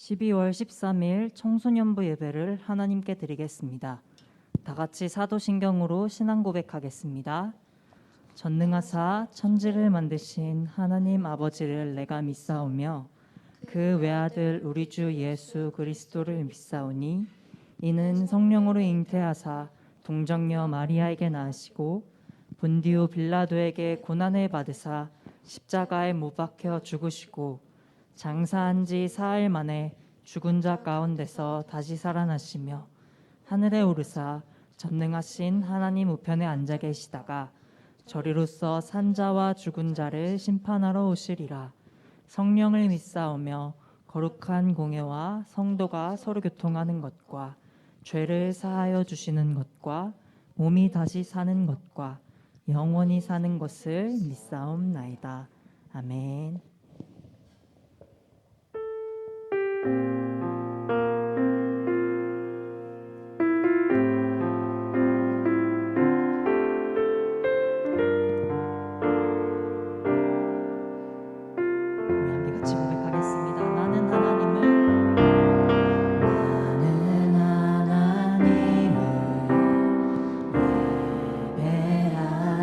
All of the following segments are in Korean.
12월 13일 청소년부 예배를 하나님께 드리겠습니다. 다 같이 사도신경으로 신앙 고백하겠습니다. 전능하사 천지를 만드신 하나님 아버지를 내가 믿사오며 그 외아들 우리 주 예수 그리스도를 믿사오니 이는 성령으로 잉태하사 동정녀 마리아에게 낳으시고 본디오 빌라도에게 고난을 받으사 십자가에 못 박혀 죽으시고 장사한 지 사흘 만에 죽은 자 가운데서 다시 살아나시며 하늘에 오르사 전능하신 하나님 우편에 앉아 계시다가 저리로서 산자와 죽은 자를 심판하러 오시리라. 성령을 믿사오며 거룩한 공예와 성도가 서로 교통하는 것과 죄를 사하여 주시는 것과 몸이 다시 사는 것과 영원히 사는 것을 믿사옵나이다. 아멘. 우리 함께 같이 고백하겠습니다. 나는 하나님을 예배하는 예배자입니다.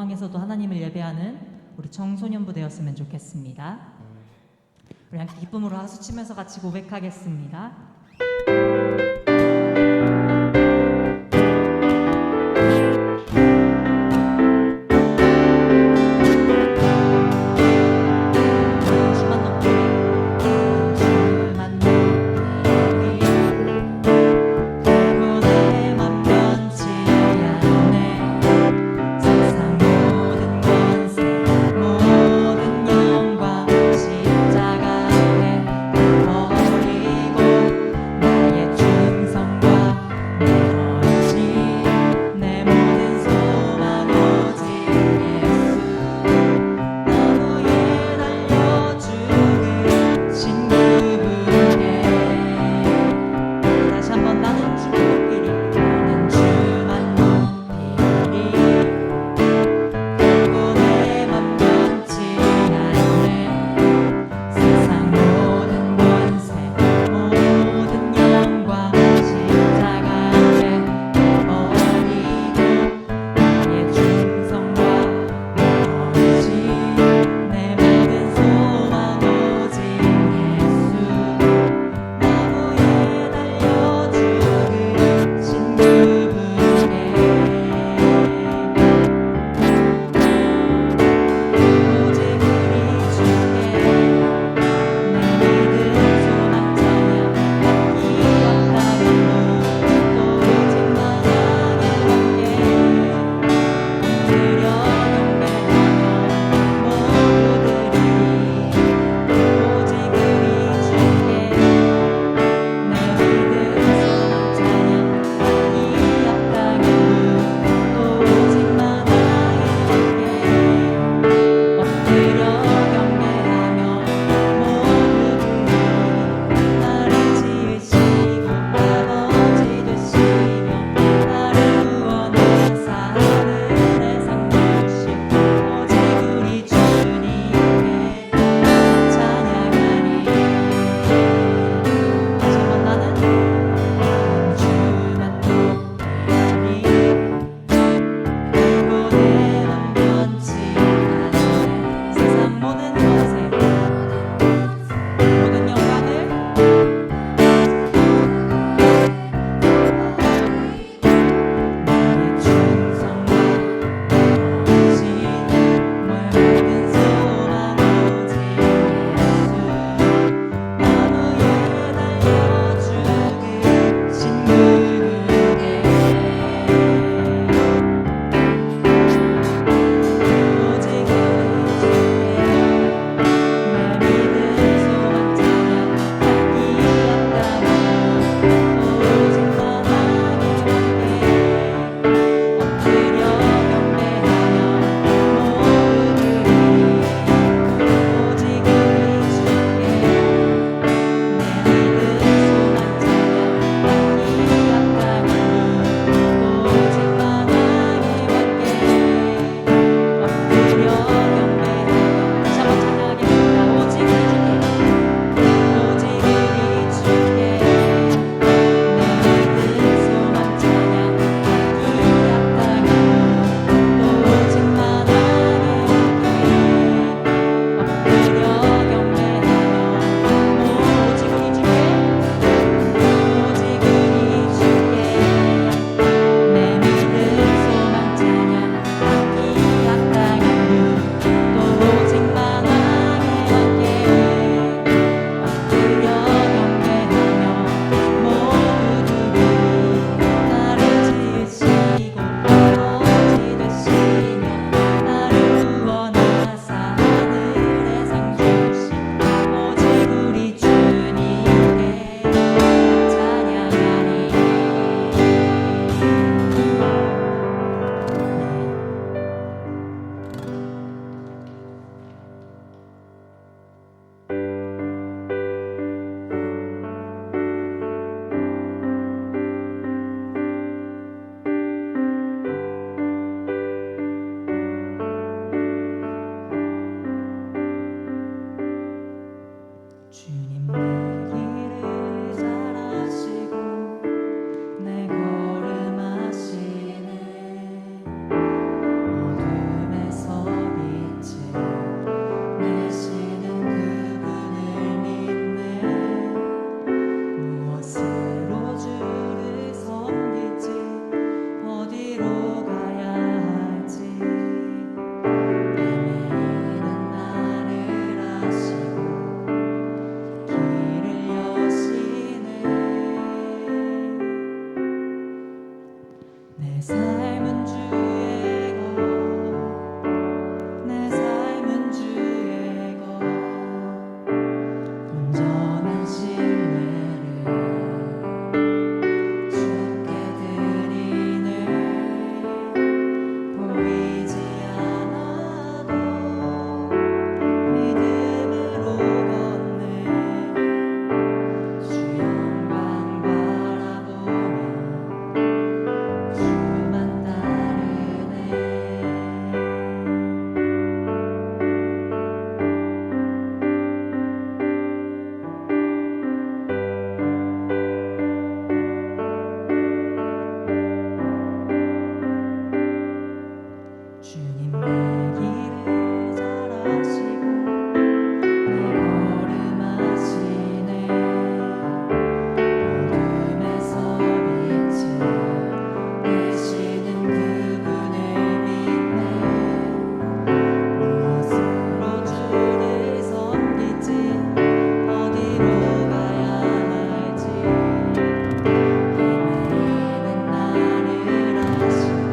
가정에서도 하나님을 예배하는 우리 청소년부 되었으면 좋겠습니다. 우리 함께 기쁨으로 박수 치면서 같이 고백하겠습니다. 십자가에 버리고 나의 주님 내 길을 잘하시고 내 걸음하시네. 어둠에서 빛을 내시는 그분을 믿네. 무엇으로 주를 섬길지 어디로 가야 할지 헤매이는 나를 아시고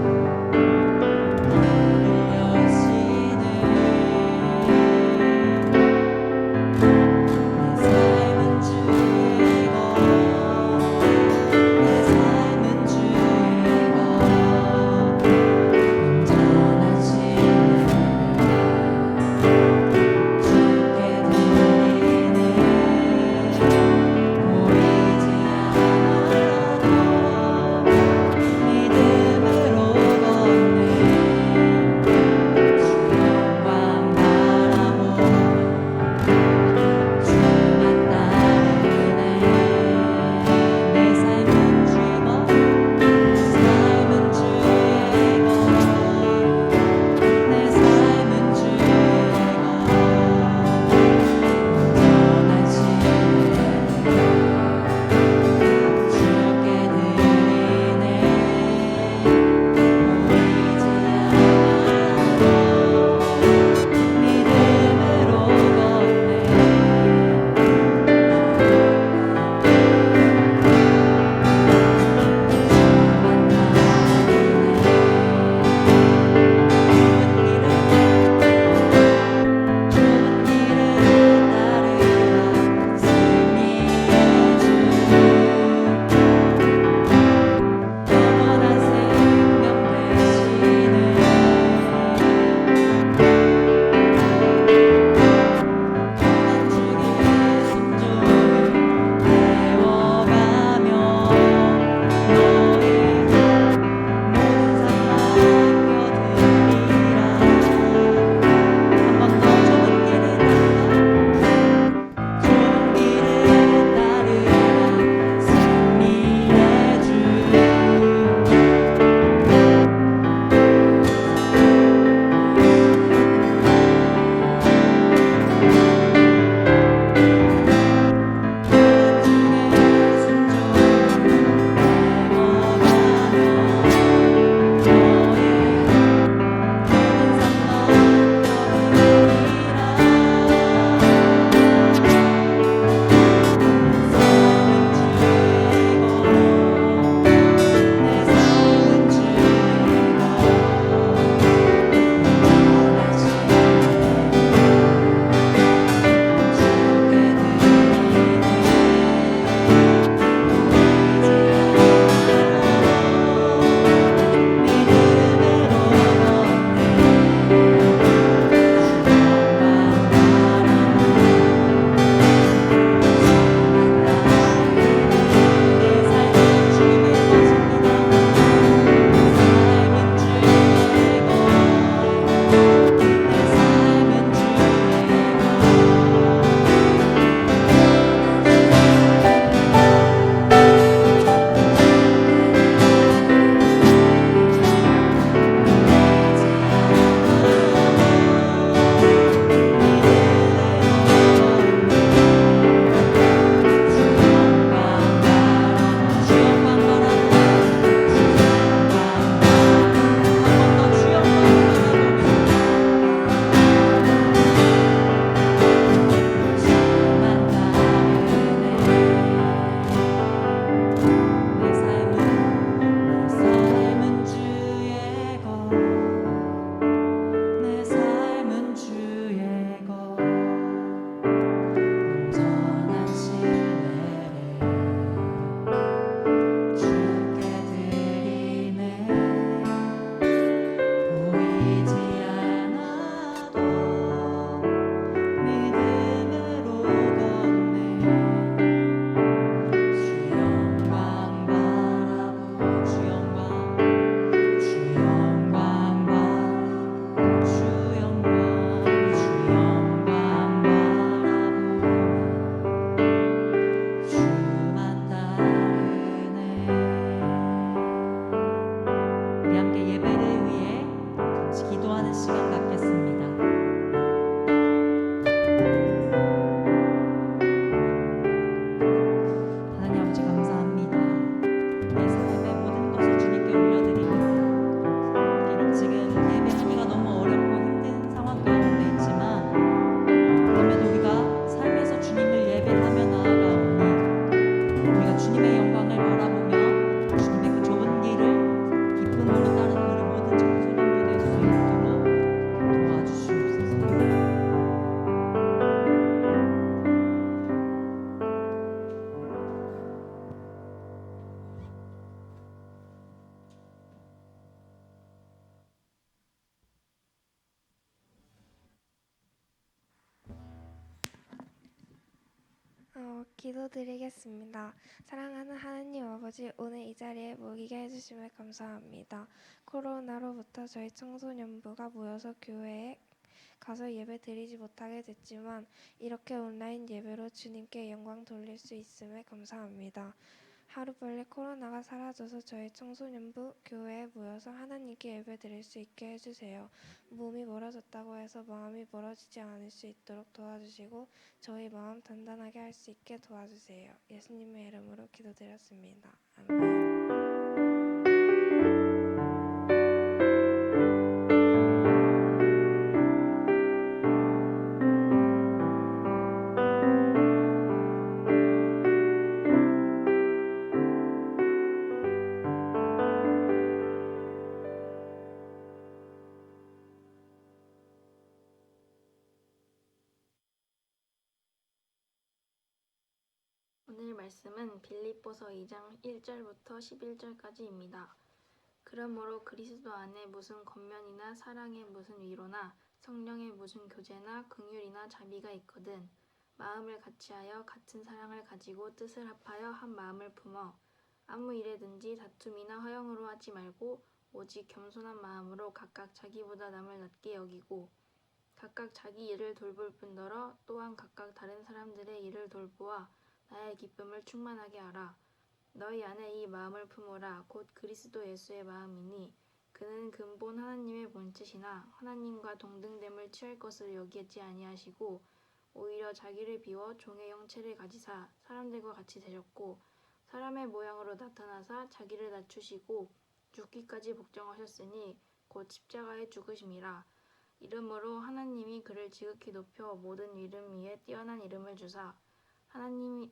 기도하는 시간 갖겠습니다. 하나님 아버지 감사합니다. 이 새벽에 모든 것을 주님께 올려드립니다. 비록 지금 예배하기가 너무 어렵고 힘든 상황 가운데 있지만 그럼에도 우리가 삶에서 주님을 예배하며 나아가오니 우리가 주님의 영광을 바라보며 주님의 그 좁은 길을 기쁨으로 따르는 우리 모든 청소년부 될 수 있도록 도와주시옵소서. 기도드리겠습니다. 사랑하는 하나님 아버지, 오늘 이 자리에 모이게 해주심에 감사합니다. 코로나로부터 저희 청소년부가 모여서 교회에 가서 예배 드리지 못하게 됐지만 이렇게 온라인 예배로 주님께 영광 돌릴 수 있음에 감사합니다. 하루빨리 코로나가 사라져서 저희 청소년부 교회에 모여서 하나님께 예배 드릴 수 있게 해주세요. 몸이 멀어졌다고 해서 마음이 멀어지지 않을 수 있도록 도와주시고 저희 마음 단단하게 할 수 있게 도와주세요. 예수님의 이름으로 기도드렸습니다. 아멘. 오늘 말씀은 빌립보서 2장 1절부터 11절까지입니다. 그러므로 그리스도 안에 무슨 권면이나 사랑의 무슨 위로나 성령의 무슨 교제나 긍휼이나 자비가 있거든 마음을 같이하여 같은 사랑을 가지고 뜻을 합하여 한 마음을 품어 아무 일에든지 다툼이나 허영으로 하지 말고 오직 겸손한 마음으로 각각 자기보다 남을 낮게 여기고 각각 자기 일을 돌볼 뿐더러 또한 각각 다른 사람들의 일을 돌보아 나의 기쁨을 충만하게 하라. 너희 안에 이 마음을 품으라. 곧 그리스도 예수의 마음이니 그는 근본 하나님의 본체시나 하나님과 동등됨을 취할 것을 여기지 아니하시고 오히려 자기를 비워 종의 형체를 가지사 사람들과 같이 되셨고 사람의 모양으로 나타나사 자기를 낮추시고 죽기까지 복종하셨으니 곧 십자가에 죽으심이라. 이러므로 하나님이 그를 지극히 높여 모든 이름 위에 뛰어난 이름을 주사 하나님이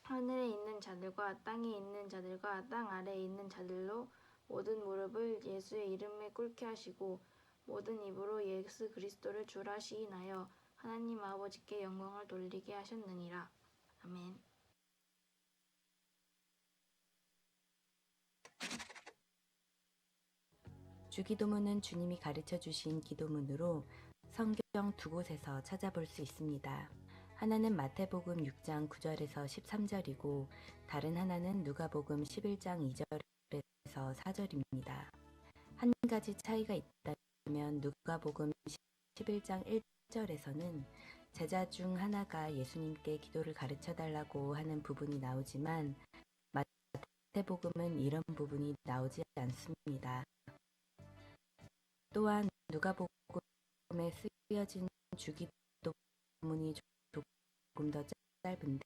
하늘에 있는 자들과 땅에 있는 자들과 땅 아래에 있는 자들로 모든 무릎을 예수의 이름에 꿇게 하시고 모든 입으로 예수 그리스도를 주라 시인하여 하나님 아버지께 영광을 돌리게 하셨느니라. 아멘. 주기도문은 주님이 가르쳐 주신 기도문으로 성경 두 곳에서 찾아볼 수 있습니다. 하나는 마태복음 6장 9절에서 13절이고 다른 하나는 누가복음 11장 2절에서 4절입니다. 한 가지 차이가 있다면 누가복음 11장 1절에서는 제자 중 하나가 예수님께 기도를 가르쳐 달라고 하는 부분이 나오지만 마태복음은 이런 부분이 나오지 않습니다. 또한 누가복음에 쓰여진 주기도문이 조금 더 짧은데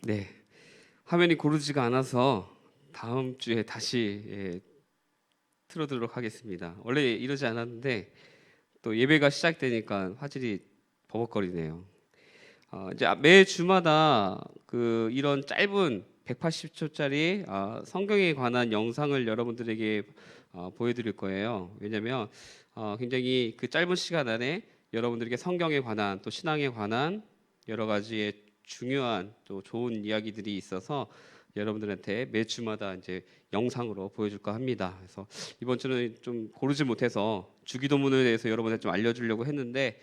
네, 화면이 고르지가 않아서 다음 주에 다시 틀어드리도록 하겠습니다. 원래 이러지 않았는데 또 예배가 시작되니까 화질이 버벅거리네요. 이제 매 주마다 이런 짧은 180초짜리 성경에 관한 영상을 여러분들에게 보여드릴 거예요. 왜냐하면 굉장히 그 짧은 시간 안에 여러분들에게 성경에 관한 또 신앙에 관한 여러 가지의 중요한 또 좋은 이야기들이 있어서 여러분들한테 매 주마다 이제 영상으로 보여줄까 합니다. 그래서 이번 주는 좀 고르지 못해서 주기도문에 대해서 여러분한테 좀 알려주려고 했는데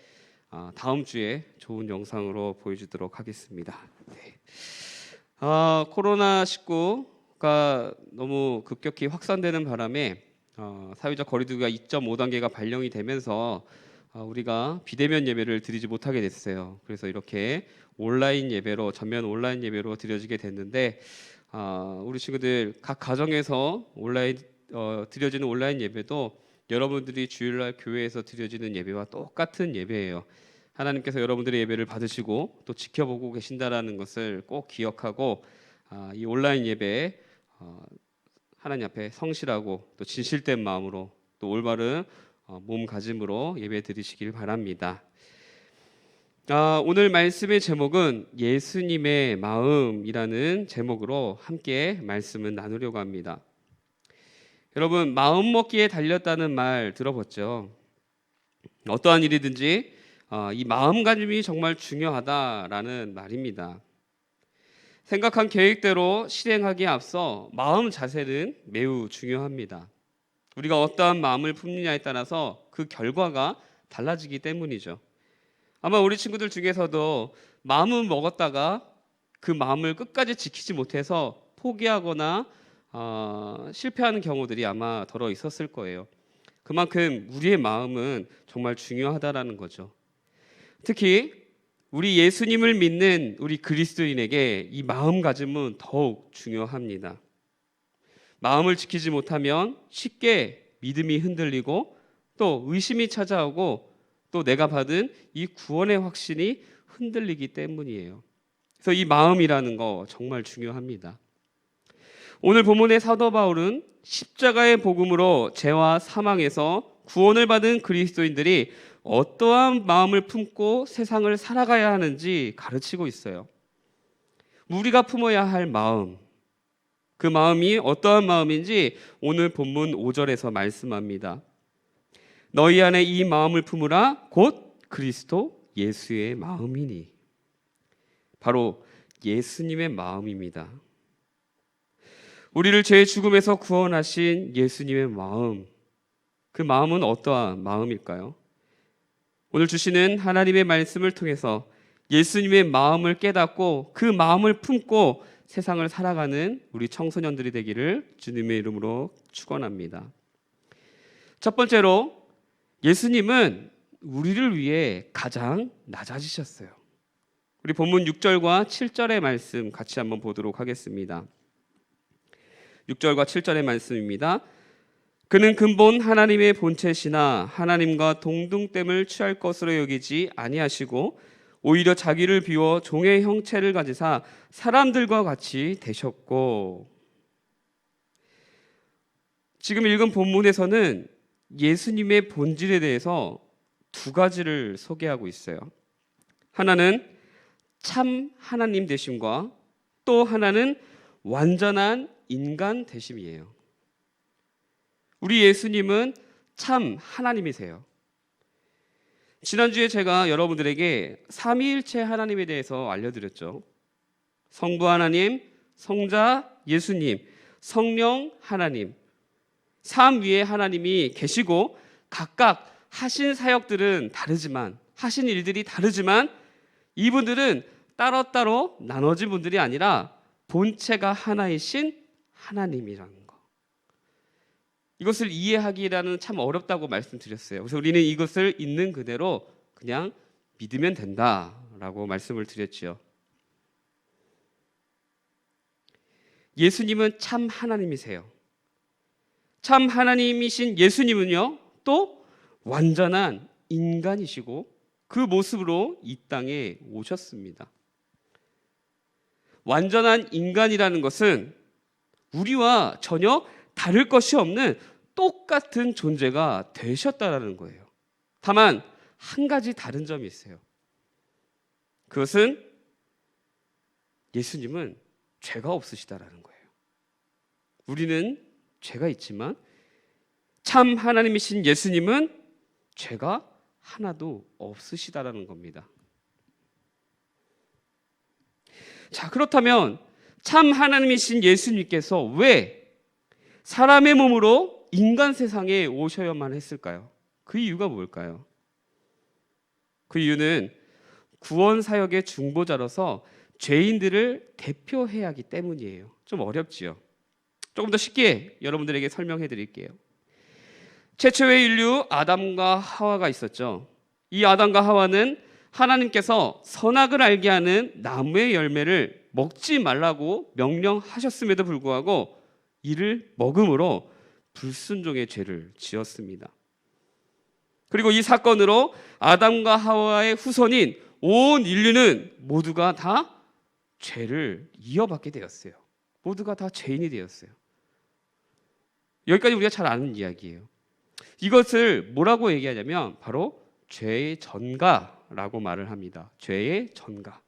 다음 주에 좋은 영상으로 보여주도록 하겠습니다. 네. 코로나19가 너무 급격히 확산되는 바람에 사회적 거리두기가 2.5단계가 발령이 되면서 우리가 비대면 예배를 드리지 못하게 됐어요. 그래서 이렇게 온라인 예배로, 전면 온라인 예배로 드려지게 됐는데, 우리 친구들 각 가정에서 드려지는 온라인 예배도 여러분들이 주일날 교회에서 드려지는 예배와 똑같은 예배예요. 하나님께서 여러분들의 예배를 받으시고 또 지켜보고 계신다라는 것을 꼭 기억하고, 이 온라인 예배에 하나님 앞에 성실하고 또 진실된 마음으로 또 올바른 몸가짐으로 예배 드리시길 바랍니다. 오늘 말씀의 제목은 예수님의 마음이라는 제목으로 함께 말씀을 나누려고 합니다. 여러분, 마음 먹기에 달렸다는 말 들어봤죠? 어떠한 일이든지 이 마음가짐이 정말 중요하다라는 말입니다. 생각한 계획대로 실행하기에 앞서 마음 자세는 매우 중요합니다. 우리가 어떠한 마음을 품느냐에 따라서 그 결과가 달라지기 때문이죠. 아마 우리 친구들 중에서도 마음은 먹었다가 그 마음을 끝까지 지키지 못해서 포기하거나 실패하는 경우들이 아마 더러 있었을 거예요. 그만큼 우리의 마음은 정말 중요하다라는 거죠. 특히 우리 예수님을 믿는 우리 그리스도인에게 이 마음가짐은 더욱 중요합니다. 마음을 지키지 못하면 쉽게 믿음이 흔들리고 또 의심이 찾아오고 또 내가 받은 이 구원의 확신이 흔들리기 때문이에요. 그래서 이 마음이라는 거 정말 중요합니다. 오늘 본문의 사도 바울은 십자가의 복음으로 죄와 사망에서 구원을 받은 그리스도인들이 어떠한 마음을 품고 세상을 살아가야 하는지 가르치고 있어요. 우리가 품어야 할 마음, 그 마음이 어떠한 마음인지 오늘 본문 5절에서 말씀합니다. 너희 안에 이 마음을 품으라 곧 그리스도 예수의 마음이니. 바로 예수님의 마음입니다. 우리를 죄의 죽음에서 구원하신 예수님의 마음, 그 마음은 어떠한 마음일까요? 오늘 주시는 하나님의 말씀을 통해서 예수님의 마음을 깨닫고 그 마음을 품고 세상을 살아가는 우리 청소년들이 되기를 주님의 이름으로 축원합니다. 첫 번째로 예수님은 우리를 위해 가장 낮아지셨어요. 우리 본문 6절과 7절의 말씀 같이 한번 보도록 하겠습니다. 6절과 7절의 말씀입니다. 그는 근본 하나님의 본체시나 하나님과 동등됨을 취할 것으로 여기지 아니하시고 오히려 자기를 비워 종의 형체를 가지사 사람들과 같이 되셨고. 지금 읽은 본문에서는 예수님의 본질에 대해서 두 가지를 소개하고 있어요. 하나는 참 하나님 되심과 또 하나는 완전한 인간 되심이에요. 우리 예수님은 참 하나님이세요. 지난주에 제가 여러분들에게 삼위일체 하나님에 대해서 알려드렸죠. 성부 하나님, 성자 예수님, 성령 하나님, 삼위의 하나님이 계시고 각각 하신 사역들은 다르지만, 하신 일들이 다르지만 이분들은 따로따로 나눠진 분들이 아니라 본체가 하나이신 하나님이라는 거. 이것을 이해하기라는 참 어렵다고 말씀드렸어요. 그래서 우리는 이것을 있는 그대로 그냥 믿으면 된다라고 말씀을 드렸죠. 예수님은 참 하나님이세요. 참 하나님이신 예수님은요, 또 완전한 인간이시고 그 모습으로 이 땅에 오셨습니다. 완전한 인간이라는 것은 우리와 전혀 다를 것이 없는 똑같은 존재가 되셨다라는 거예요. 다만 한 가지 다른 점이 있어요. 그것은 예수님은 죄가 없으시다라는 거예요. 우리는 죄가 있지만 참 하나님이신 예수님은 죄가 하나도 없으시다라는 겁니다. 자, 그렇다면 참 하나님이신 예수님께서 왜 사람의 몸으로 인간 세상에 오셔야만 했을까요? 그 이유가 뭘까요? 그 이유는 구원 사역의 중보자로서 죄인들을 대표해야 하기 때문이에요. 좀 어렵지요. 조금 더 쉽게 여러분들에게 설명해 드릴게요. 최초의 인류 아담과 하와가 있었죠. 이 아담과 하와는 하나님께서 선악을 알게 하는 나무의 열매를 먹지 말라고 명령하셨음에도 불구하고 이를 먹음으로 불순종의 죄를 지었습니다. 그리고 이 사건으로 아담과 하와의 후손인 온 인류는 모두가 다 죄를 이어받게 되었어요. 모두가 다 죄인이 되었어요. 여기까지 우리가 잘 아는 이야기예요. 이것을 뭐라고 얘기하냐면 바로 죄의 전가라고 말을 합니다. 죄의 전가.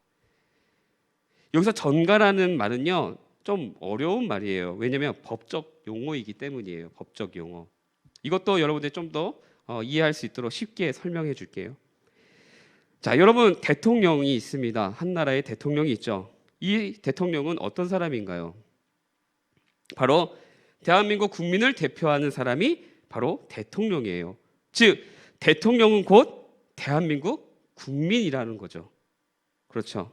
여기서 전가라는 말은요, 좀 어려운 말이에요. 왜냐하면 법적 용어이기 때문이에요. 법적 용어. 이것도 여러분들 좀 더 이해할 수 있도록 쉽게 설명해 줄게요. 자, 여러분 대통령이 있습니다. 한 나라의 대통령이 있죠. 이 대통령은 어떤 사람인가요? 바로 대한민국 국민을 대표하는 사람이 바로 대통령이에요. 즉 대통령은 곧 대한민국 국민이라는 거죠. 그렇죠.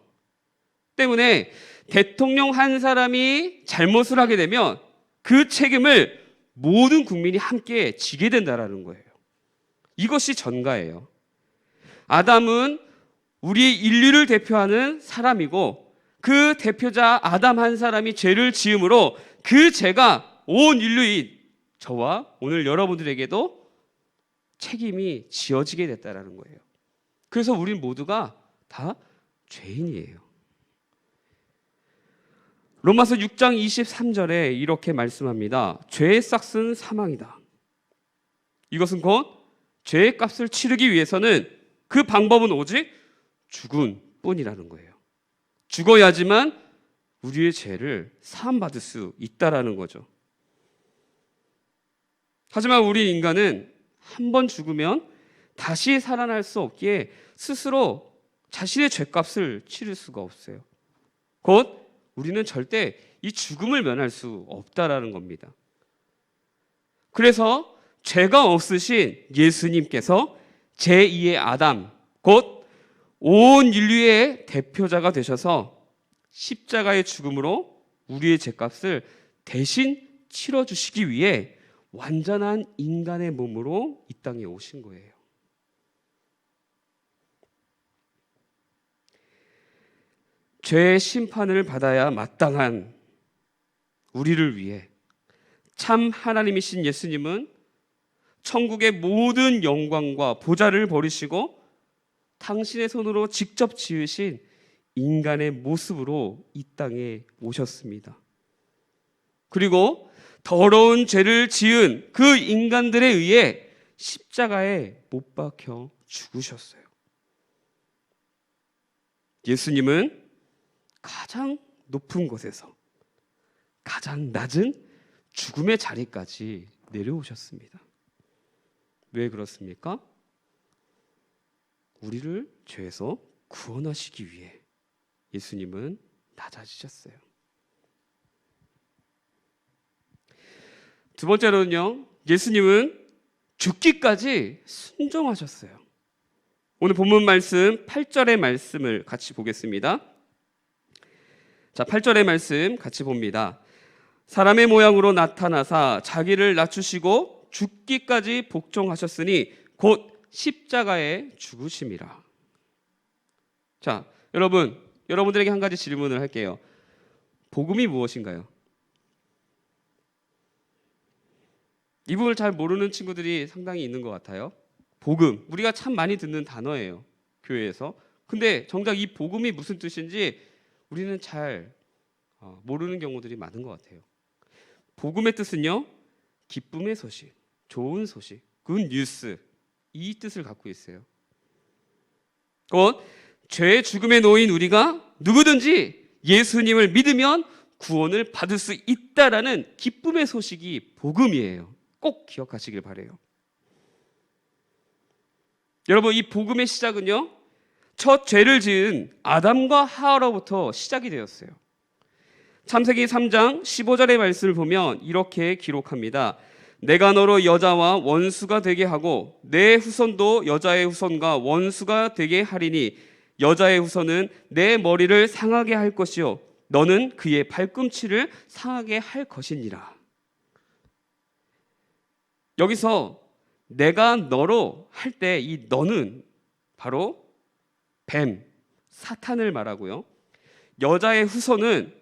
때문에 대통령 한 사람이 잘못을 하게 되면 그 책임을 모든 국민이 함께 지게 된다라는 거예요. 이것이 전가예요. 아담은 우리 인류를 대표하는 사람이고 그 대표자 아담 한 사람이 죄를 지음으로 그 죄가 온 인류인 저와 오늘 여러분들에게도 책임이 지어지게 됐다라는 거예요. 그래서 우린 모두가 다 죄인이에요. 로마서 6장 23절에 이렇게 말씀합니다. 죄의 싹은 사망이다. 이것은 곧 죄의 값을 치르기 위해서는 그 방법은 오직 죽음 뿐이라는 거예요. 죽어야지만 우리의 죄를 사함받을 수 있다라는 거죠. 하지만 우리 인간은 한 번 죽으면 다시 살아날 수 없기에 스스로 자신의 죄값을 치를 수가 없어요. 곧 우리는 절대 이 죽음을 면할 수 없다라는 겁니다. 그래서 죄가 없으신 예수님께서 제2의 아담, 곧 온 인류의 대표자가 되셔서 십자가의 죽음으로 우리의 죄값을 대신 치러주시기 위해 완전한 인간의 몸으로 이 땅에 오신 거예요. 죄의 심판을 받아야 마땅한 우리를 위해 참 하나님이신 예수님은 천국의 모든 영광과 보좌를 버리시고 당신의 손으로 직접 지으신 인간의 모습으로 이 땅에 오셨습니다. 그리고 더러운 죄를 지은 그 인간들에 의해 십자가에 못 박혀 죽으셨어요. 예수님은 가장 높은 곳에서 가장 낮은 죽음의 자리까지 내려오셨습니다. 왜 그렇습니까? 우리를 죄에서 구원하시기 위해 예수님은 낮아지셨어요. 두 번째로는요, 예수님은 죽기까지 순종하셨어요. 오늘 본문 말씀 8절의 말씀을 같이 보겠습니다. 자, 8절의 말씀 같이 봅니다. 사람의 모양으로 나타나사 자기를 낮추시고 죽기까지 복종하셨으니 곧 십자가에 죽으심이라. 자, 여러분들에게 한 가지 질문을 할게요. 복음이 무엇인가요? 이 부분을 잘 모르는 친구들이 상당히 있는 것 같아요. 복음, 우리가 참 많이 듣는 단어예요, 교회에서. 근데 정작 이 복음이 무슨 뜻인지 우리는 잘 모르는 경우들이 많은 것 같아요. 복음의 뜻은요, 기쁨의 소식, 좋은 소식, 굿 뉴스, 이 뜻을 갖고 있어요. 곧 죄의 죽음에 놓인 우리가 누구든지 예수님을 믿으면 구원을 받을 수 있다라는 기쁨의 소식이 복음이에요. 꼭 기억하시길 바라요. 여러분, 이 복음의 시작은요, 첫 죄를 지은 아담과 하와로부터 시작이 되었어요. 창세기 3장 15절의 말씀을 보면 이렇게 기록합니다. 내가 너로 여자와 원수가 되게 하고 내 후손도 여자의 후손과 원수가 되게 하리니 여자의 후손은 내 머리를 상하게 할 것이요 너는 그의 발꿈치를 상하게 할 것이니라. 여기서 내가 너로 할 때 이 너는 바로 뱀, 사탄을 말하고요. 여자의 후손은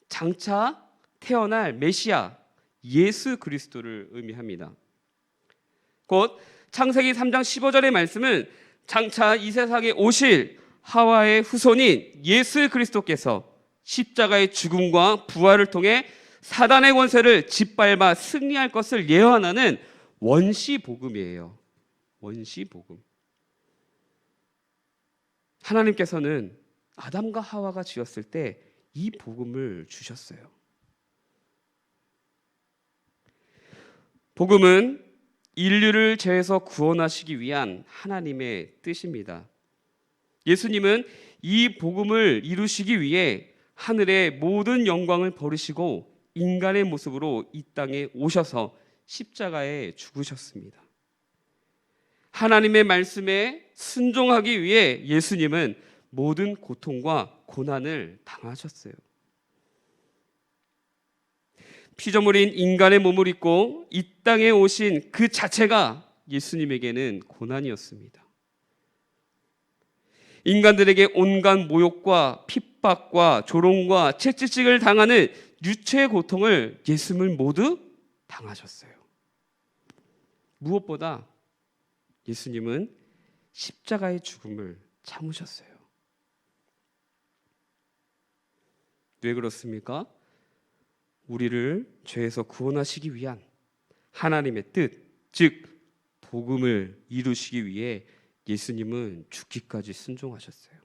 장차 태어날 메시아, 예수 그리스도를 의미합니다. 곧 창세기 3장 15절의 말씀은 장차 이 세상에 오실 하와의 후손인 예수 그리스도께서 십자가의 죽음과 부활을 통해 사단의 권세를 짓밟아 승리할 것을 예언하는 원시복음이에요. 원시복음. 하나님께서는 아담과 하와가 지었을 때 이 복음을 주셨어요. 복음은 인류를 죄에서 구원하시기 위한 하나님의 뜻입니다. 예수님은 이 복음을 이루시기 위해 하늘의 모든 영광을 버리시고 인간의 모습으로 이 땅에 오셔서 십자가에 죽으셨습니다. 하나님의 말씀에 순종하기 위해 예수님은 모든 고통과 고난을 당하셨어요. 피조물인 인간의 몸을 입고 이 땅에 오신 그 자체가 예수님에게는 고난이었습니다. 인간들에게 온갖 모욕과 핍박과 조롱과 채찍질을 당하는 육체의 고통을 예수님은 모두 당하셨어요. 무엇보다 예수님은 십자가의 죽음을 참으셨어요. 왜 그렇습니까? 우리를 죄에서 구원하시기 위한 하나님의 뜻, 즉 복음을 이루시기 위해 예수님은 죽기까지 순종하셨어요.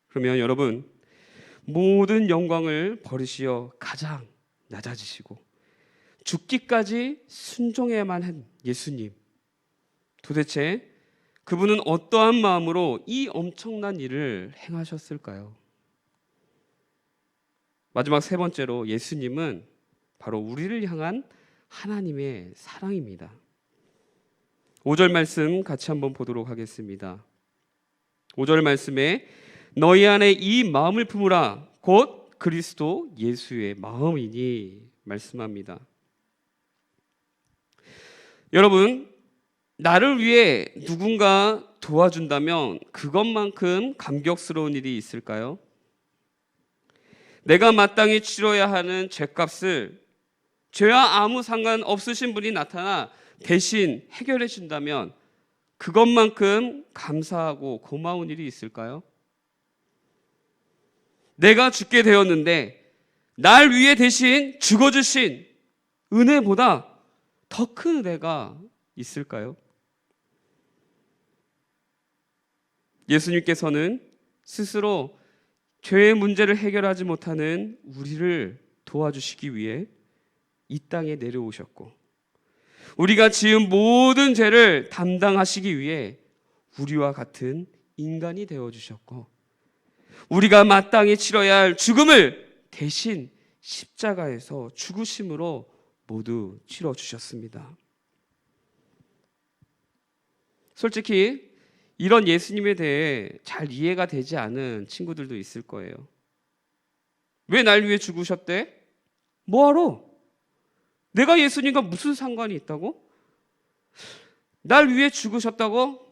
그러면 여러분, 모든 영광을 버리시어 가장 낮아지시고 죽기까지 순종해야만 한 예수님, 도대체 그분은 어떠한 마음으로 이 엄청난 일을 행하셨을까요? 마지막 세 번째로 예수님은 바로 우리를 향한 하나님의 사랑입니다. 5절 말씀 같이 한번 보도록 하겠습니다. 5절 말씀에 너희 안에 이 마음을 품으라 곧 그리스도 예수의 마음이니 말씀합니다. 여러분, 나를 위해 누군가 도와준다면 그것만큼 감격스러운 일이 있을까요? 내가 마땅히 치러야 하는 죄값을 죄와 아무 상관 없으신 분이 나타나 대신 해결해 준다면 그것만큼 감사하고 고마운 일이 있을까요? 내가 죽게 되었는데 날 위해 대신 죽어주신 은혜보다 더 큰 은혜가 있을까요? 예수님께서는 스스로 죄의 문제를 해결하지 못하는 우리를 도와주시기 위해 이 땅에 내려오셨고 우리가 지은 모든 죄를 담당하시기 위해 우리와 같은 인간이 되어주셨고 우리가 마땅히 치러야 할 죽음을 대신 십자가에서 죽으심으로 모두 치러주셨습니다. 솔직히 이런 예수님에 대해 잘 이해가 되지 않은 친구들도 있을 거예요. 왜 날 위해 죽으셨대? 뭐하러? 내가 예수님과 무슨 상관이 있다고? 날 위해 죽으셨다고?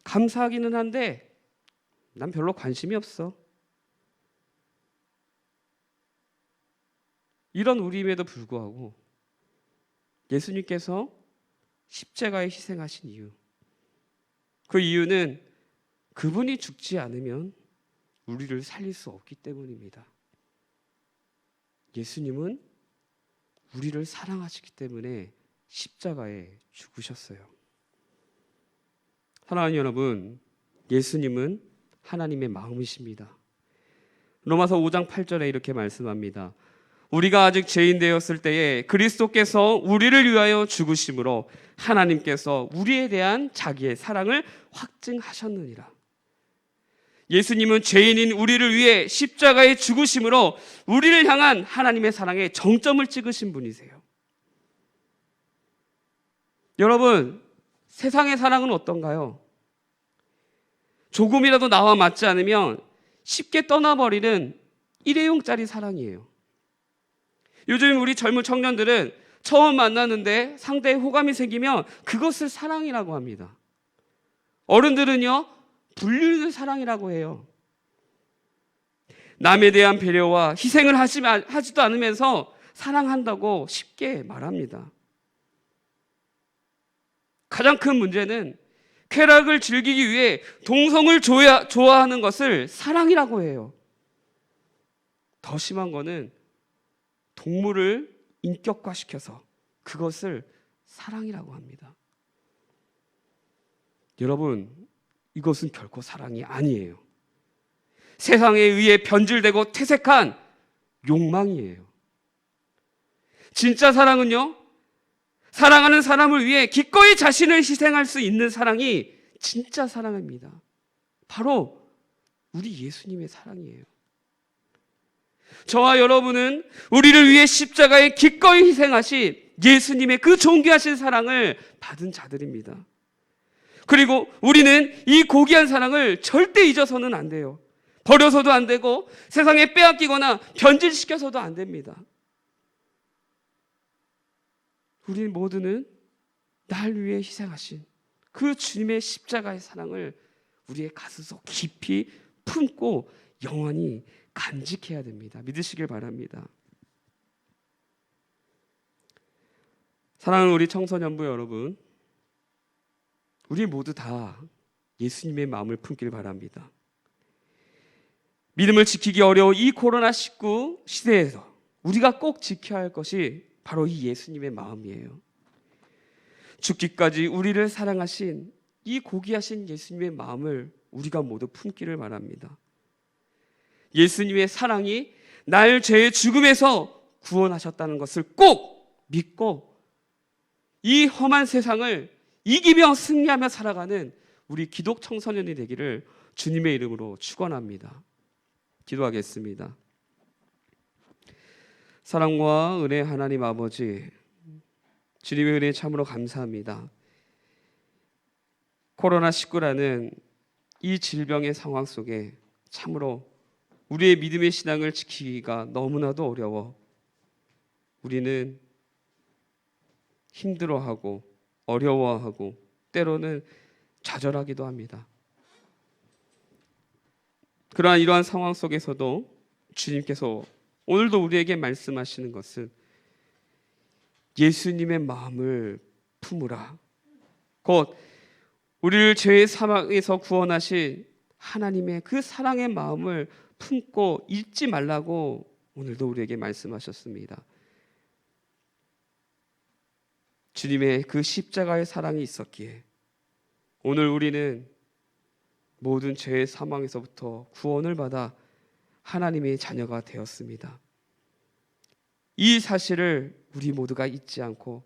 감사하기는 한데 난 별로 관심이 없어. 이런 우리임에도 불구하고 예수님께서 십자가에 희생하신 이유, 그 이유는 그분이 죽지 않으면 우리를 살릴 수 없기 때문입니다. 예수님은 우리를 사랑하시기 때문에 십자가에 죽으셨어요. 사랑하는 여러분, 예수님은 하나님의 마음이십니다. 로마서 5장 8절에 이렇게 말씀합니다. 우리가 아직 죄인 되었을 때에 그리스도께서 우리를 위하여 죽으심으로 하나님께서 우리에 대한 자기의 사랑을 확증하셨느니라. 예수님은 죄인인 우리를 위해 십자가에 죽으심으로 우리를 향한 하나님의 사랑에 정점을 찍으신 분이세요. 여러분, 세상의 사랑은 어떤가요? 조금이라도 나와 맞지 않으면 쉽게 떠나버리는 일회용짜리 사랑이에요. 요즘 우리 젊은 청년들은 처음 만났는데 상대의 호감이 생기면 그것을 사랑이라고 합니다. 어른들은요, 불륜을 사랑이라고 해요. 남에 대한 배려와 희생을 하지도 않으면서 사랑한다고 쉽게 말합니다. 가장 큰 문제는 쾌락을 즐기기 위해 동성을 좋아하는 것을 사랑이라고 해요. 더 심한 거는 동물을 인격화시켜서 그것을 사랑이라고 합니다. 여러분, 이것은 결코 사랑이 아니에요. 세상에 의해 변질되고 퇴색한 욕망이에요. 진짜 사랑은요, 사랑하는 사람을 위해 기꺼이 자신을 희생할 수 있는 사랑이 진짜 사랑입니다. 바로 우리 예수님의 사랑이에요. 저와 여러분은 우리를 위해 십자가에 기꺼이 희생하신 예수님의 그 존귀하신 사랑을 받은 자들입니다. 그리고 우리는 이 고귀한 사랑을 절대 잊어서는 안 돼요. 버려서도 안 되고 세상에 빼앗기거나 변질시켜서도 안 됩니다. 우리 모두는 날 위해 희생하신 그 주님의 십자가의 사랑을 우리의 가슴속 깊이 품고 영원히 간직해야 됩니다. 믿으시길 바랍니다. 사랑하는 우리 청소년부 여러분, 우리 모두 다 예수님의 마음을 품길 바랍니다. 믿음을 지키기 어려운 이 코로나19 시대에서 우리가 꼭 지켜야 할 것이 바로 이 예수님의 마음이에요. 죽기까지 우리를 사랑하신 이 고귀하신 예수님의 마음을 우리가 모두 품기를 바랍니다. 예수님의 사랑이 날 죄의 죽음에서 구원하셨다는 것을 꼭 믿고 이 험한 세상을 이기며 승리하며 살아가는 우리 기독 청소년이 되기를 주님의 이름으로 축원합니다. 기도하겠습니다. 사랑과 은혜 하나님 아버지, 주님의 은혜 참으로 감사합니다. 코로나19라는 이 질병의 상황 속에 참으로 우리의 믿음의 신앙을 지키기가 너무나도 어려워 우리는 힘들어하고 어려워하고 때로는 좌절하기도 합니다. 그러한 이러한 상황 속에서도 주님께서 오늘도 우리에게 말씀하시는 것은 예수님의 마음을 품으라. 곧 우리를 죄의 사망에서 구원하신 하나님의 그 사랑의 마음을 품고 잊지 말라고 오늘도 우리에게 말씀하셨습니다. 주님의 그 십자가의 사랑이 있었기에 오늘 우리는 모든 죄의 사망에서부터 구원을 받아 하나님의 자녀가 되었습니다. 이 사실을 우리 모두가 잊지 않고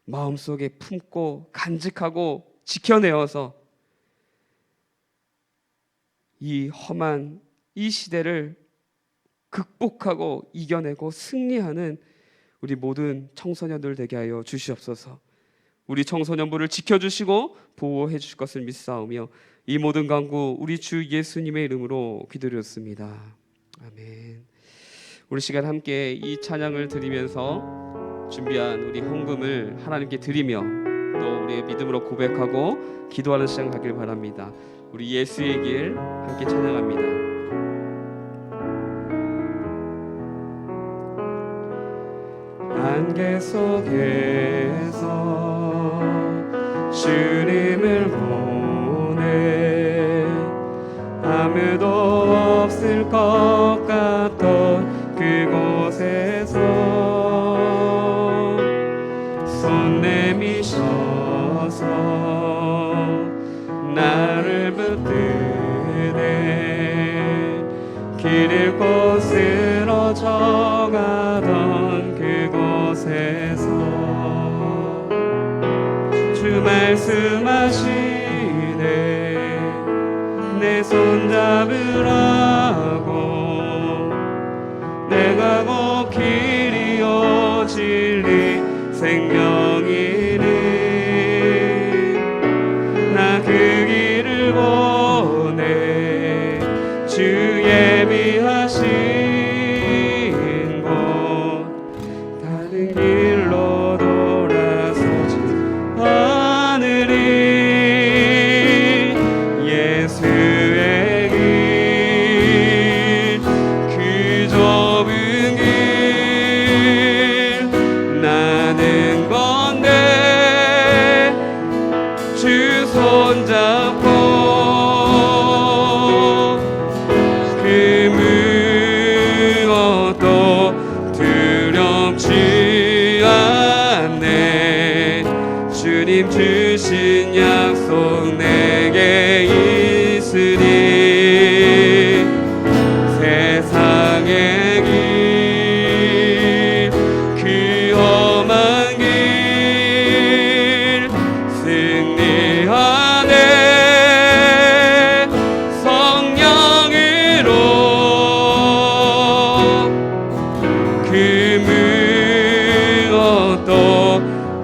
마음속에 품고 간직하고 지켜내어서 이 험한 이 시대를 극복하고 이겨내고 승리하는 우리 모든 청소년들 되게 하여 주시옵소서. 우리 청소년부를 지켜주시고 보호해 주실 것을 믿사오며 이 모든 간구 우리 주 예수님의 이름으로 기도드렸습니다. 아멘. 우리 시간 함께 이 찬양을 드리면서 준비한 우리 헌금을 하나님께 드리며 또 우리의 믿음으로 고백하고 기도하는 시간 가길 바랍니다. 우리 예수의 길 함께 찬양합니다. 안개 속에서 주님을 보내 아무도 없을 것 같던 그곳에서 손 내미셔서 나를 붙드네 길 잃고 쓰러져가던 그곳에서 주 말씀하시네 내 손 잡으라고 내가 곧 길이요 진리 생명이니 나 그 길을 보내 주 예비하신 곳 다른 길로 손잡고 그 무엇도 두렵지 않네. 주님 주신 약속 내게 있으니 세상의 길 그 험한 길 승리하네. 성령으로 그 무엇도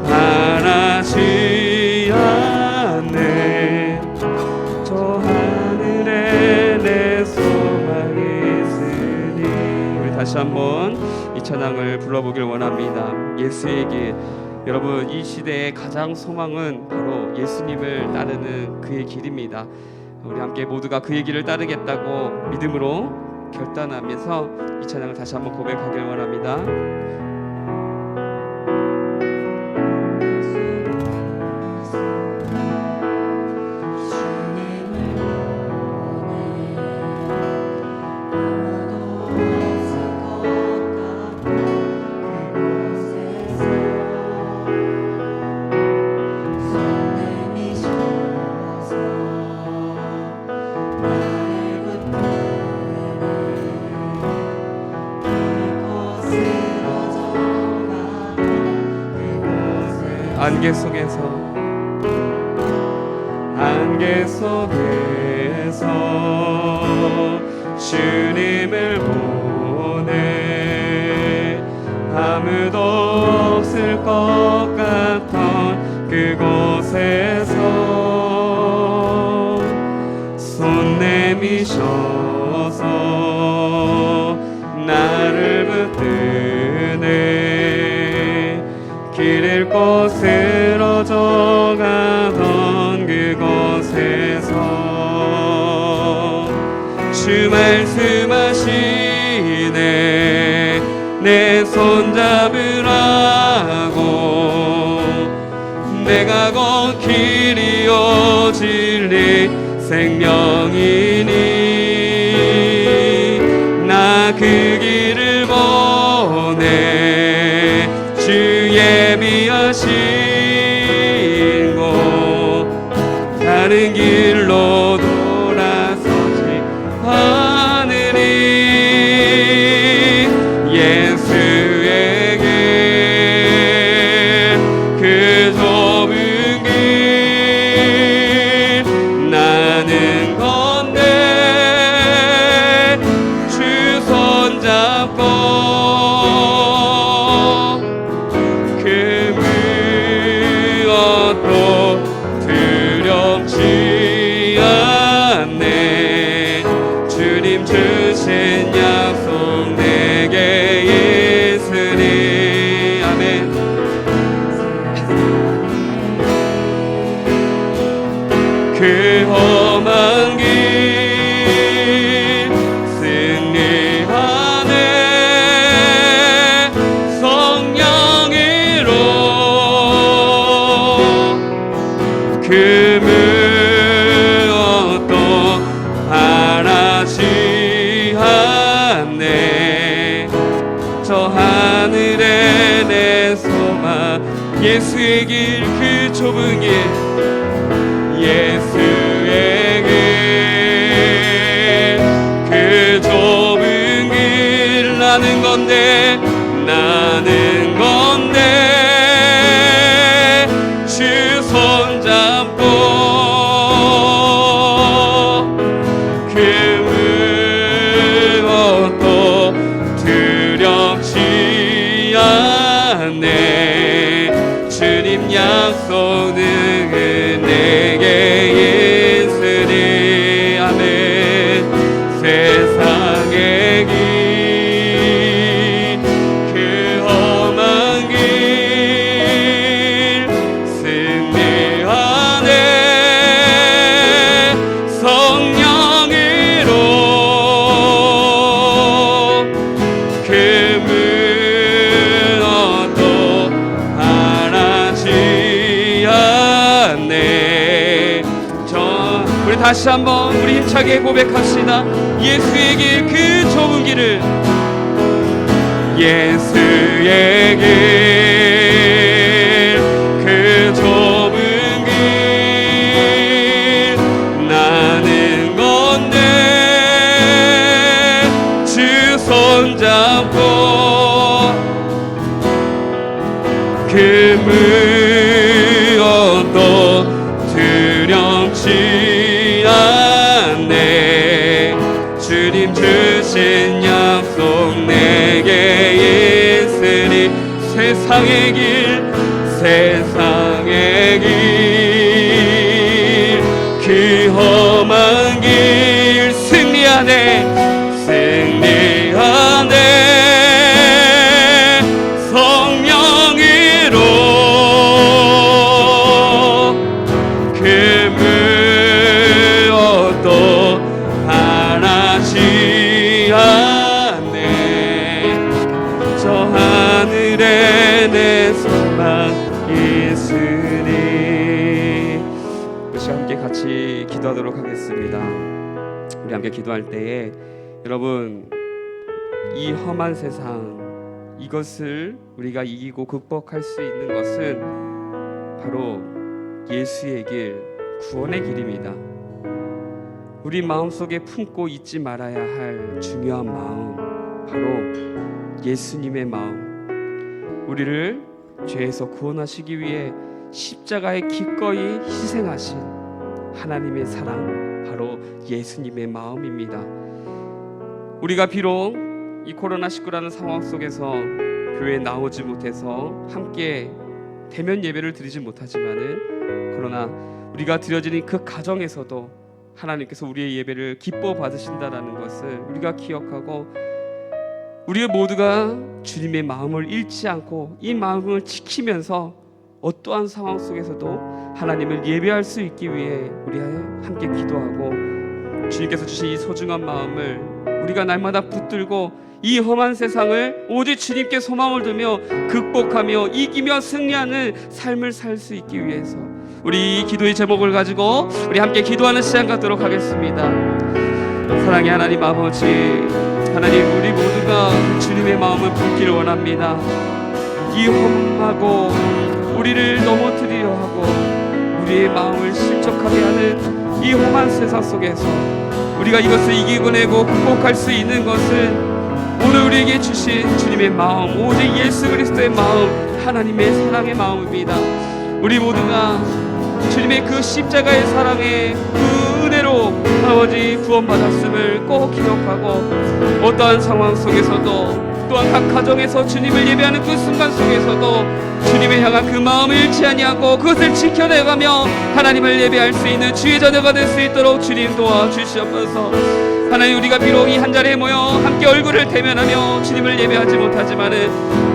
바라지 않네. 저 하늘에 내 소망이 있으니. 우리 다시 한번 이 찬양을 불러보길 원합니다. 예수의 길. 여러분, 이 시대의 가장 소망은 바로 예수님을 따르는 그의 길입니다. 우리 함께 모두가 그의 길을 따르겠다고 믿음으로 결단하면서 이 찬양을 다시 한번 고백하길 원합니다. 안개 속에서 주님을 보내. 아무도 없을 것 같던 그곳에서 손 내미셔서 나를 붙드네. 길 잃고 쓰러져 가던 그곳에서 주 말씀하시네. 내 손 잡으라고. 내가 곧 길이요 진리 생명이니 나 그 길을 보내. 주 예비하신 곳 다른 길로 돌아서지 않으리. 예수의 길 그 좁은 길 나는 건데 주 손잡고 그 무엇도 두렵지 않네. 주님 주신 약속 내게 있으니. 아멘. 그 험한 길 승리하네. 성령으로 그 무엇도 바라지 않네. 저 하늘에 내 소망 예수의 길 그 좁은 길 예수의 길 그 좁은 길 나는 건데 주 손잡고 그 무엇도 두렵지 않네. 주님 약속은 다시 한번 우리 힘차게 고백합시다. 예수의 길 그 좁은 길을, 예수의 길 그 좁은 길 나는 건네 주 손잡고 그 무엇도 두렵지 않네. 주님 주신 약속 내게 있으니 세상의 길 세상의 길 그 험한 길 승리하네 승리하네 성령으로 그 무엇도 바라지 않네. 저 하늘에 내 소망 있으니. 우리 함께 같이 기도하도록 하겠습니다. 우리 함께 기도할 때에 여러분, 이 험한 세상, 이것을 우리가 이기고 극복할 수 있는 것은 바로 예수의 길, 구원의 길입니다. 우리 마음속에 품고 잊지 말아야 할 중요한 마음, 바로 예수님의 마음. 우리를 죄에서 구원하시기 위해 십자가에 기꺼이 희생하신 하나님의 사랑, 바로 예수님의 마음입니다. 우리가 비록 이 코로나19라는 상황 속에서 교회에 나오지 못해서 함께 대면 예배를 드리지 못하지만은, 그러나 우리가 드려지는 그 가정에서도 하나님께서 우리의 예배를 기뻐 받으신다라는 것을 우리가 기억하고, 우리 모두가 주님의 마음을 잃지 않고 이 마음을 지키면서 어떠한 상황 속에서도 하나님을 예배할 수 있기 위해 우리 함께 기도하고, 주님께서 주신 이 소중한 마음을 우리가 날마다 붙들고 이 험한 세상을 오직 주님께 소망을 두며 극복하며 이기며 승리하는 삶을 살 수 있기 위해서 우리 이 기도의 제목을 가지고 우리 함께 기도하는 시간 갖도록 하겠습니다. 사랑의 하나님 아버지, 하나님, 우리 모두가 주님의 마음을 품기를 원합니다. 이 험하고 우리를 넘어뜨리려 하고 우리의 마음을 실족하게 하는 이 험한 세상 속에서 우리가 이것을 이기고 내고 극복할 수 있는 것은 오늘 우리에게 주신 주님의 마음, 오직 예수 그리스도의 마음, 하나님의 사랑의 마음입니다. 우리 모두가 주님의 그 십자가의 사랑의 그 은혜로 아버지 구원받았음을 꼭 기억하고, 어떠한 상황 속에서도 또한 각 가정에서 주님을 예배하는 그 순간 속에서도 주님을 향한 그 마음을 잃지 아니하고 그것을 지켜내가며 하나님을 예배할 수 있는 주의 자녀가 될 수 있도록 주님 도와주시옵소서. 하나님, 우리가 비록 이 한자리에 모여 함께 얼굴을 대면하며 주님을 예배하지 못하지만은,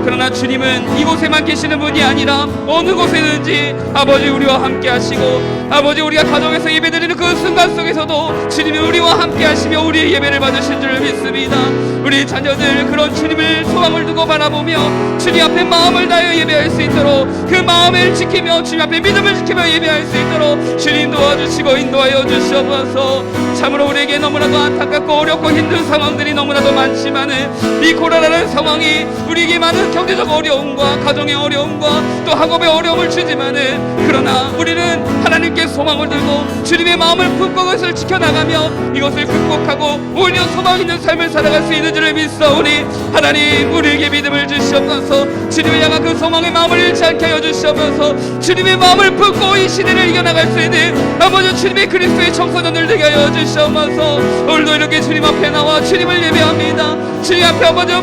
그러나 주님은 이곳에만 계시는 분이 아니라 어느 곳에든지 아버지 우리와 함께 하시고, 아버지 우리가 가정에서 예배드리는 그 순간 속에서도 주님이 우리와 함께 하시며 우리의 예배를 받으신 줄 믿습니다. 우리 자녀들 그런 주님을 소망을 두고 바라보며 주님 앞에 마음을 다하여 예배할 수 있도록, 그 마음을 지키며 주님 앞에 믿음을 지키며 예배할 수 있도록 주님 도와주시고 인도하여 주시옵소서. 참으로 우리에게 너무나도 안타깝고 어렵고 힘든 상황들이 너무나도 많지만은, 이 코로나라는 상황이 우리에게 많은 경제적 어려움과 가정의 어려움과 또 학업의 어려움을 주지만은, 그러나 우리는 하나님께 소망을 들고 주님의 마음을 품고 그것을 지켜나가며 이것을 극복하고 오히려 소망 있는 삶을 살아갈 수 있는 줄을 믿사오니, 하나님 우리에게 믿음을 주시옵소서. 주님을 향한 그 소망의 마음을 잃지 않게 하여 주시옵소서. 주님의 마음을 품고 이 시대를 이겨나갈 수 있는 아버지 주님의 그리스도의 청소년들 되게 하여 주시옵소서. 오늘도 이렇게 주님 앞에 나와 주님을 예배합니다. 주님 앞에 아버지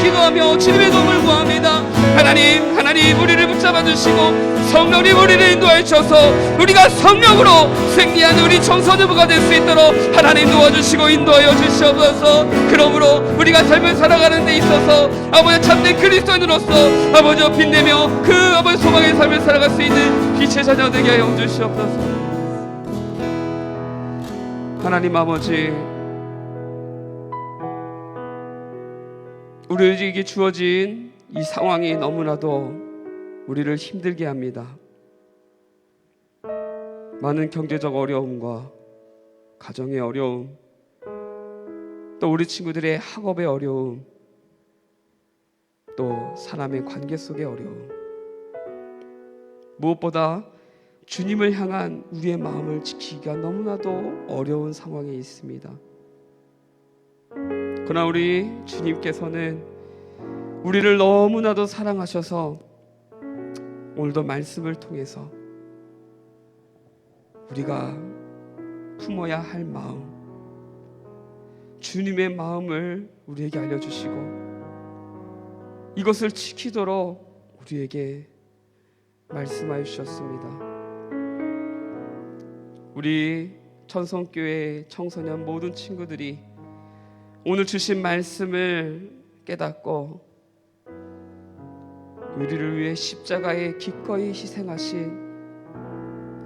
기도하며 주님의 도움을 구합니다. 하나님 우리를 붙잡아 주시고 성령님 우리를 인도하여 주셔서 우리가 성령으로 승리하는 우리 청소년부가 될 수 있도록 하나님 도와주시고 인도하여 주시옵소서. 그러므로 우리가 삶을 살아가는 데 있어서 아버지 참된 그리스도인으로서 아버지 빛내며 그 아버지 소망의 삶을 살아갈 수 있는 빛의 자녀 되게 하여 주시옵소서. 하나님 아버지, 우리에게 주어진 이 상황이 너무나도 우리를 힘들게 합니다. 많은 경제적 어려움과 가정의 어려움, 또 우리 친구들의 학업의 어려움, 또 사람의 관계 속의 어려움, 무엇보다 주님을 향한 우리의 마음을 지키기가 너무나도 어려운 상황에 있습니다. 그러나 우리 주님께서는 우리를 너무나도 사랑하셔서 오늘도 말씀을 통해서 우리가 품어야 할 마음, 주님의 마음을 우리에게 알려주시고 이것을 지키도록 우리에게 말씀하여 주셨습니다. 우리 천성교회 청소년 모든 친구들이 오늘 주신 말씀을 깨닫고 우리를 위해 십자가에 기꺼이 희생하신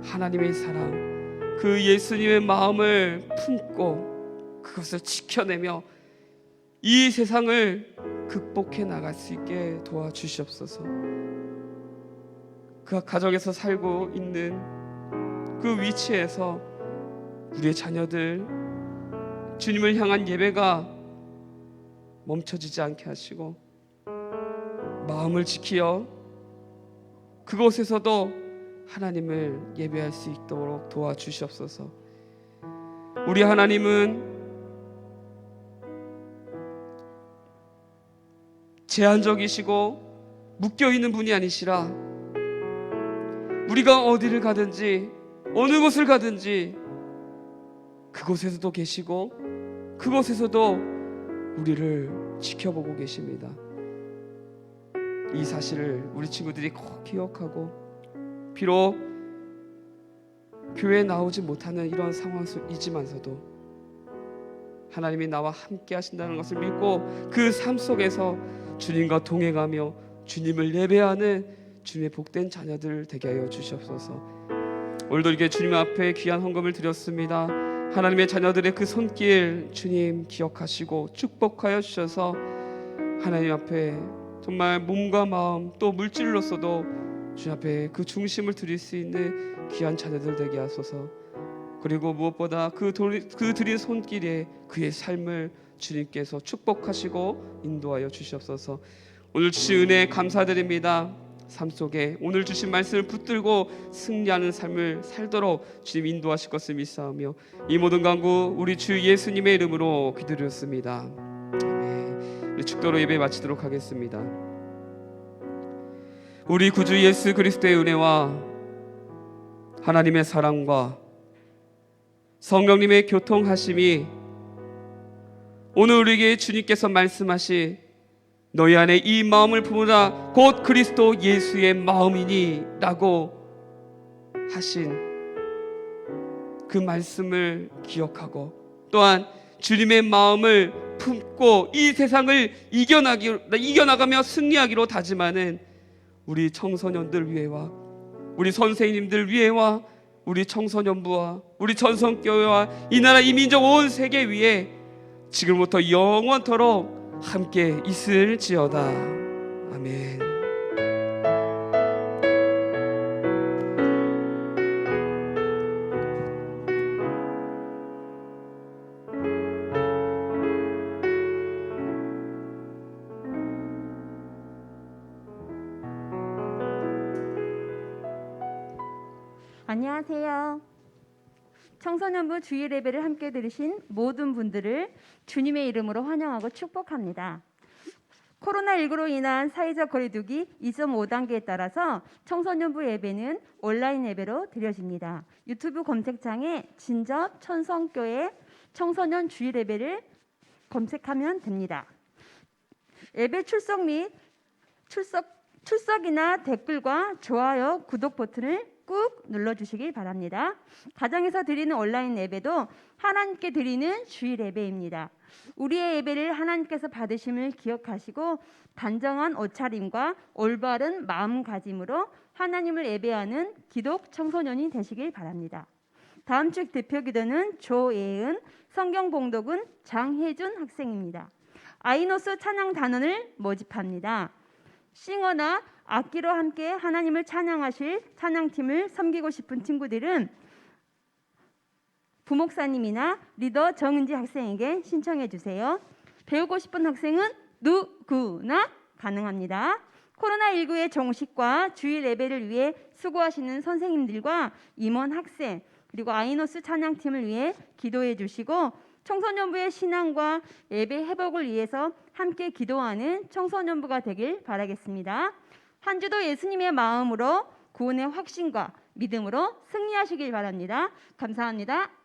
하나님의 사랑, 그 예수님의 마음을 품고 그것을 지켜내며 이 세상을 극복해 나갈 수 있게 도와주시옵소서. 그 가정에서 살고 있는 그 위치에서 우리의 자녀들 주님을 향한 예배가 멈춰지지 않게 하시고 마음을 지키어 그곳에서도 하나님을 예배할 수 있도록 도와주시옵소서. 우리 하나님은 제한적이시고 묶여있는 분이 아니시라 우리가 어디를 가든지 어느 곳을 가든지 그곳에서도 계시고 그곳에서도 우리를 지켜보고 계십니다. 이 사실을 우리 친구들이 꼭 기억하고 비록 교회에 나오지 못하는 이런 상황이지만서도 하나님이 나와 함께 하신다는 것을 믿고 그 삶 속에서 주님과 동행하며 주님을 예배하는 주님의 복된 자녀들 되게 하여 주시옵소서. 오늘도 이렇게 주님 앞에 귀한 헌금을 드렸습니다. 하나님의 자녀들의 그 손길 주님 기억하시고 축복하여 주셔서 하나님 앞에 정말 몸과 마음 또 물질로서도 주님 앞에 그 중심을 드릴 수 있는 귀한 자녀들 되게 하소서. 그리고 무엇보다 그 드린 손길에 그의 삶을 주님께서 축복하시고 인도하여 주시옵소서. 오늘 주신 은혜 감사드립니다. 삶 속에 오늘 주신 말씀을 붙들고 승리하는 삶을 살도록 주님 인도하실 것을 믿사오며 이 모든 간구 우리 주 예수님의 이름으로 기도드렸습니다. 아멘. 우리 축도로 예배 마치도록 하겠습니다. 우리 구주 예수 그리스도의 은혜와 하나님의 사랑과 성령님의 교통하심이 오늘 우리에게 주님께서 말씀하신 너희 안에 이 마음을 품으라 곧 그리스도 예수의 마음이니 라고 하신 그 말씀을 기억하고 또한 주님의 마음을 품고 이 세상을 이겨나가며 승리하기로 다짐하는 우리 청소년들 위해와 우리 선생님들 위해와 우리 청소년부와 우리 전성교회와 이 나라 이 민족 온 세계 위에 지금부터 영원토록 함께 있을지어다. 아멘. 안녕하세요. 청소년부 주일 예배를 함께 들으신 모든 분들을 주님의 이름으로 환영하고 축복합니다. 코로나19로 인한 사회적 거리두기 2.5단계에 따라서 청소년부 예배는 온라인 예배로 드려집니다. 유튜브 검색창에 진접 천성교회 청소년 주일 예배를 검색하면 됩니다. 예배 출석 및 출석이나 댓글과 좋아요, 구독 버튼을 꾹 눌러주시기 바랍니다. 가정에서 드리는 온라인 예배도 하나님께 드리는 주일 예배입니다. 우리의 예배를 하나님께서 받으심을 기억하시고 단정한 옷차림과 올바른 마음가짐으로 하나님을 예배하는 기독 청소년이 되시길 바랍니다. 다음 주 대표 기도는 조예은, 성경 봉독은 장혜준 학생입니다. 아이노스 찬양 단원을 모집합니다. 싱어나 악기로 함께 하나님을 찬양하실 찬양팀을 섬기고 싶은 친구들은 부목사님이나 리더 정은지 학생에게 신청해 주세요. 배우고 싶은 학생은 누구나 가능합니다. 코로나19의 정식과 주일 예배를 위해 수고하시는 선생님들과 임원 학생 그리고 아이노스 찬양팀을 위해 기도해 주시고 청소년부의 신앙과 예배 회복을 위해서 함께 기도하는 청소년부가 되길 바라겠습니다. 한 주도 예수님의 마음으로 구원의 확신과 믿음으로 승리하시길 바랍니다. 감사합니다.